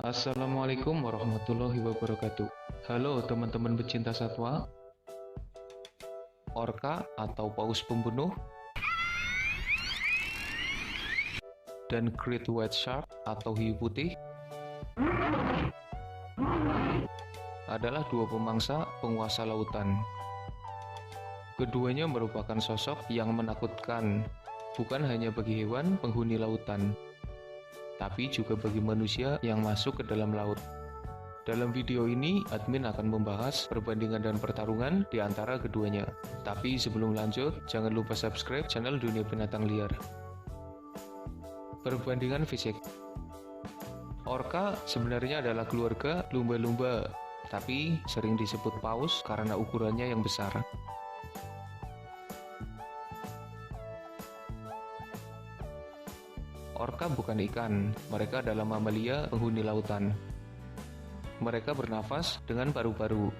Assalamualaikum warahmatullahi wabarakatuh. Halo teman-teman pecinta satwa, orca atau paus pembunuh, dan great white shark atau hiu putih adalah dua pemangsa penguasa lautan. Keduanya merupakan sosok yang menakutkan, bukan hanya bagi hewan penghuni lautan, tapi juga bagi manusia yang masuk ke dalam laut. Dalam video ini, admin akan membahas perbandingan dan pertarungan di antara keduanya. Tapi sebelum lanjut, jangan lupa subscribe channel Dunia Binatang Liar. Perbandingan fisik. Orca sebenarnya adalah keluarga lumba-lumba, tapi sering disebut paus karena ukurannya yang besar. Orca bukan ikan, mereka adalah mamalia penghuni lautan. Mereka bernafas dengan paru-paru.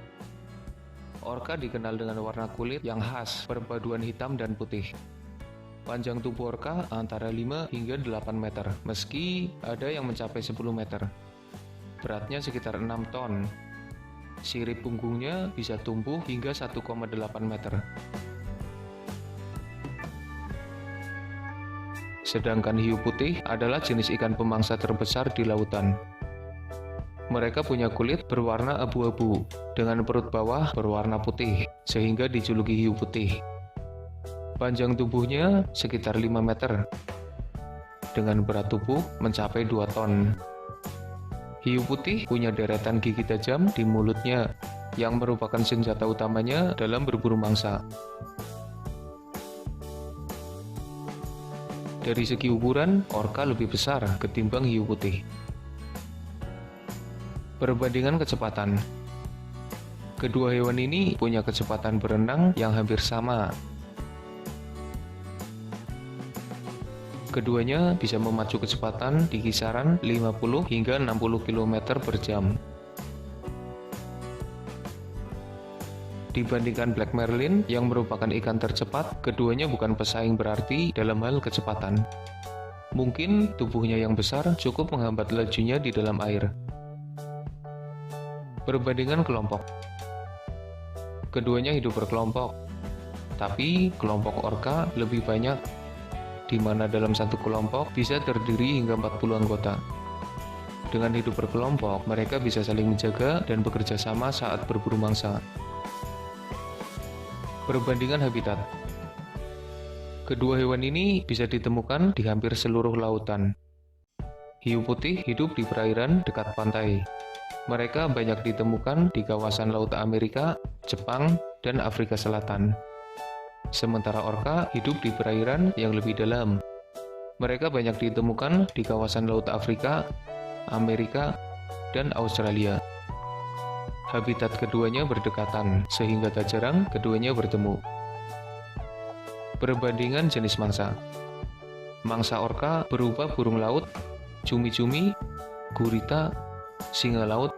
Orca dikenal dengan warna kulit yang khas, perpaduan hitam dan putih. Panjang tubuh orca antara 5 hingga 8 meter, meski ada yang mencapai 10 meter. Beratnya sekitar 6 ton. Sirip punggungnya bisa tumbuh hingga 1,8 meter. Sedangkan hiu putih adalah jenis ikan pemangsa terbesar di lautan. Mereka punya kulit berwarna abu-abu, dengan perut bawah berwarna putih, sehingga dijuluki hiu putih. Panjang tubuhnya sekitar 5 meter, dengan berat tubuh mencapai 2 ton. Hiu putih punya deretan gigi tajam di mulutnya, yang merupakan senjata utamanya dalam berburu mangsa. Dari segi ukuran, orca lebih besar ketimbang hiu putih. Perbandingan kecepatan. Kedua hewan ini punya kecepatan berenang yang hampir sama. Keduanya bisa memacu kecepatan di kisaran 50 hingga 60 km per jam. Dibandingkan Black Marlin yang merupakan ikan tercepat, keduanya bukan pesaing berarti dalam hal kecepatan. Mungkin tubuhnya yang besar cukup menghambat lajunya di dalam air. Perbandingan kelompok. Keduanya hidup berkelompok, tapi kelompok orca lebih banyak, di mana dalam satu kelompok bisa terdiri hingga 40 anggota. Dengan hidup berkelompok, mereka bisa saling menjaga dan bekerja sama saat berburu mangsa. Perbandingan habitat. Kedua hewan ini bisa ditemukan di hampir seluruh lautan. Hiu putih hidup di perairan dekat pantai. Mereka banyak ditemukan di kawasan Laut Amerika, Jepang, dan Afrika Selatan. Sementara orca hidup di perairan yang lebih dalam. Mereka banyak ditemukan di kawasan Laut Afrika, Amerika, dan Australia. Habitat keduanya berdekatan, sehingga tak jarang keduanya bertemu. Perbandingan jenis mangsa. Mangsa orca berupa burung laut, cumi-cumi, gurita, singa laut,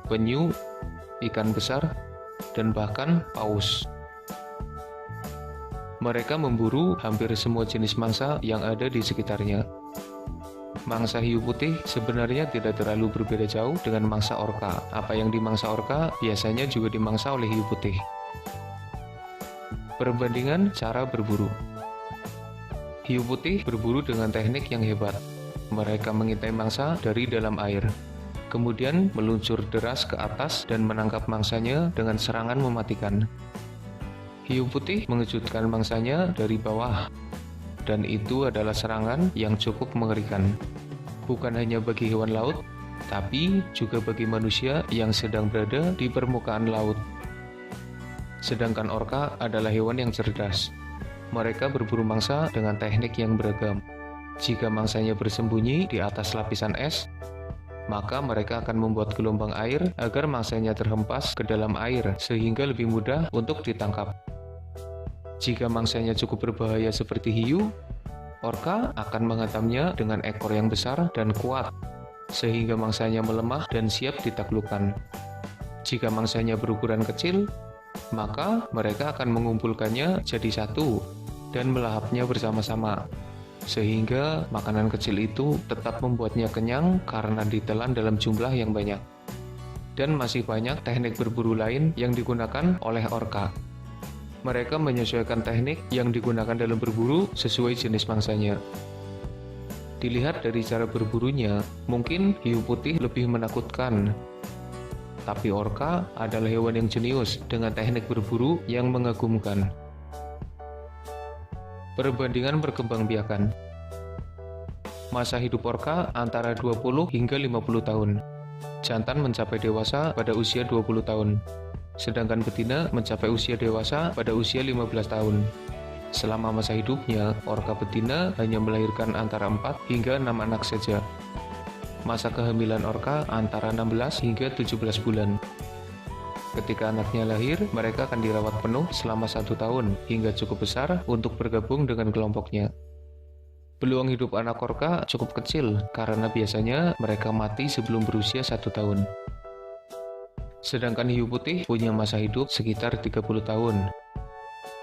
penyu, ikan besar, dan bahkan paus. Mereka memburu hampir semua jenis mangsa yang ada di sekitarnya. Mangsa hiu putih sebenarnya tidak terlalu berbeda jauh dengan mangsa orca. Apa yang dimangsa orca biasanya juga dimangsa oleh hiu putih. Perbandingan cara berburu. Hiu putih berburu dengan teknik yang hebat. Mereka mengintai mangsa dari dalam air, kemudian meluncur deras ke atas dan menangkap mangsanya dengan serangan mematikan. Hiu putih mengejutkan mangsanya dari bawah, dan itu adalah serangan yang cukup mengerikan. Bukan hanya bagi hewan laut, tapi juga bagi manusia yang sedang berada di permukaan laut. Sedangkan orca adalah hewan yang cerdas. Mereka berburu mangsa dengan teknik yang beragam. Jika mangsanya bersembunyi di atas lapisan es, maka mereka akan membuat gelombang air agar mangsanya terhempas ke dalam air sehingga lebih mudah untuk ditangkap. Jika mangsanya cukup berbahaya seperti hiu, orca akan menghantamnya dengan ekor yang besar dan kuat, sehingga mangsanya melemah dan siap ditaklukkan. Jika mangsanya berukuran kecil, maka mereka akan mengumpulkannya jadi satu dan melahapnya bersama-sama. sehingga makanan kecil itu tetap membuatnya kenyang karena ditelan dalam jumlah yang banyak. Dan masih banyak teknik berburu lain yang digunakan oleh orka. Mereka menyesuaikan teknik yang digunakan dalam berburu sesuai jenis mangsanya. Dilihat dari cara berburunya, mungkin hiu putih lebih menakutkan. Tapi orka adalah hewan yang jenius dengan teknik berburu yang mengagumkan. Perbandingan perkembangbiakan. Masa hidup orka antara 20 hingga 50 tahun. Jantan mencapai dewasa pada usia 20 tahun, sedangkan betina mencapai usia dewasa pada usia 15 tahun. Selama masa hidupnya, orka betina hanya melahirkan antara 4 hingga 6 anak saja. Masa kehamilan orka antara 16 hingga 17 bulan. Ketika anaknya lahir, mereka akan dirawat penuh selama 1 tahun hingga cukup besar untuk bergabung dengan kelompoknya. Peluang hidup anak orka cukup kecil karena biasanya mereka mati sebelum berusia 1 tahun. Sedangkan hiu putih punya masa hidup sekitar 30 tahun.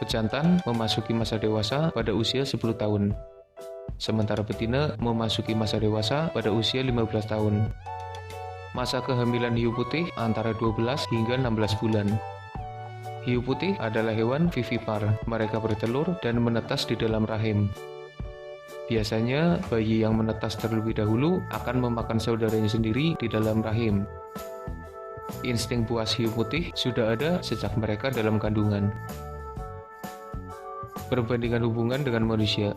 Pejantan memasuki masa dewasa pada usia 10 tahun. Sementara betina memasuki masa dewasa pada usia 15 tahun. Masa kehamilan hiu putih antara 12 hingga 16 bulan. Hiu putih adalah hewan vivipar. Mereka bertelur dan menetas di dalam rahim. Biasanya, bayi yang menetas terlebih dahulu akan memakan saudaranya sendiri di dalam rahim. Insting puas hiu putih sudah ada sejak mereka dalam kandungan. Perbandingan hubungan dengan manusia.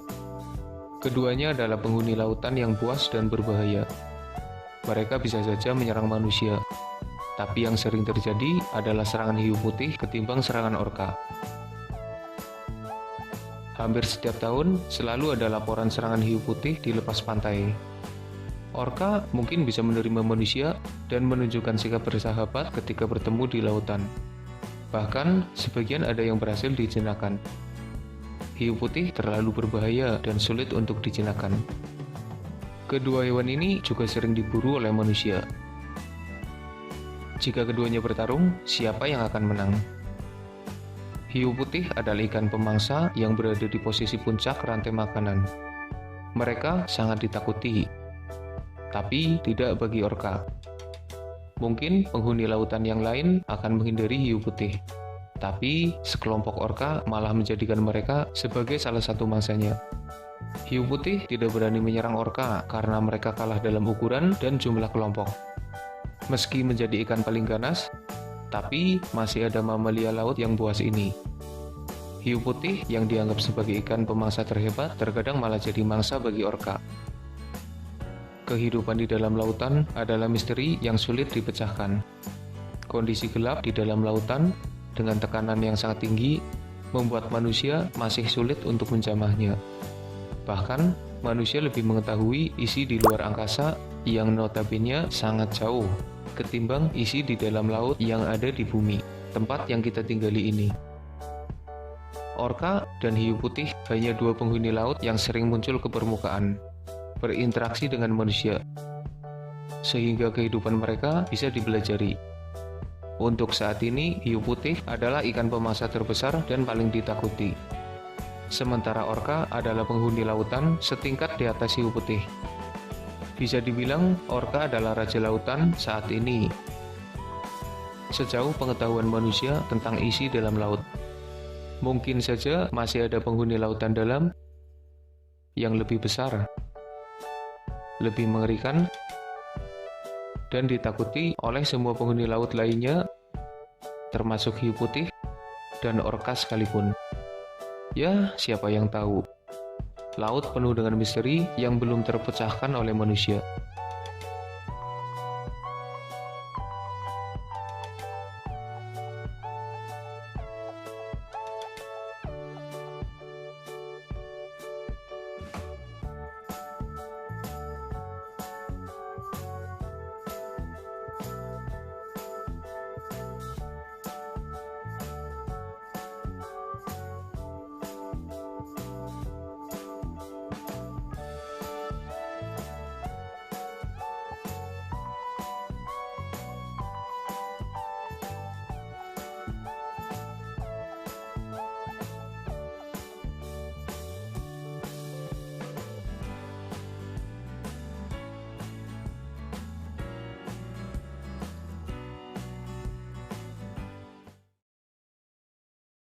Keduanya adalah penghuni lautan yang buas dan berbahaya. Mereka bisa saja menyerang manusia, tapi yang sering terjadi adalah serangan hiu putih ketimbang serangan orka. Hampir setiap tahun selalu ada laporan serangan hiu putih di lepas pantai. Orka mungkin bisa menerima manusia dan menunjukkan sikap bersahabat ketika bertemu di lautan. Bahkan, sebagian ada yang berhasil dijinakan. Hiu putih terlalu berbahaya dan sulit untuk dijinakan. Kedua hewan ini juga sering diburu oleh manusia. Jika keduanya bertarung, siapa yang akan menang? Hiu putih adalah ikan pemangsa yang berada di posisi puncak rantai makanan. Mereka sangat ditakuti, tapi tidak bagi orka. Mungkin penghuni lautan yang lain akan menghindari hiu putih, tapi sekelompok orka malah menjadikan mereka sebagai salah satu mangsanya. Hiu putih tidak berani menyerang orka karena mereka kalah dalam ukuran dan jumlah kelompok. Meski menjadi ikan paling ganas, tapi masih ada mamalia laut yang buas ini. Hiu putih yang dianggap sebagai ikan pemangsa terhebat terkadang malah jadi mangsa bagi orka. Kehidupan di dalam lautan adalah misteri yang sulit dipecahkan. Kondisi gelap di dalam lautan dengan tekanan yang sangat tinggi membuat manusia masih sulit untuk menjamahnya. Bahkan, manusia lebih mengetahui isi di luar angkasa yang notabene sangat jauh ketimbang isi di dalam laut yang ada di bumi, tempat yang kita tinggali ini. Orka dan hiu putih hanya dua penghuni laut yang sering muncul ke permukaan, berinteraksi dengan manusia, sehingga kehidupan mereka bisa dipelajari. Untuk saat ini, hiu putih adalah ikan pemangsa terbesar dan paling ditakuti. Sementara orka adalah penghuni lautan setingkat di atas hiu putih. Bisa dibilang, orka adalah raja lautan saat ini. Sejauh pengetahuan manusia tentang isi dalam laut, mungkin saja masih ada penghuni lautan dalam yang lebih besar, lebih mengerikan, dan ditakuti oleh semua penghuni laut lainnya, termasuk hiu putih dan orka sekalipun. Ya, siapa yang tahu? Laut penuh dengan misteri yang belum terpecahkan oleh manusia.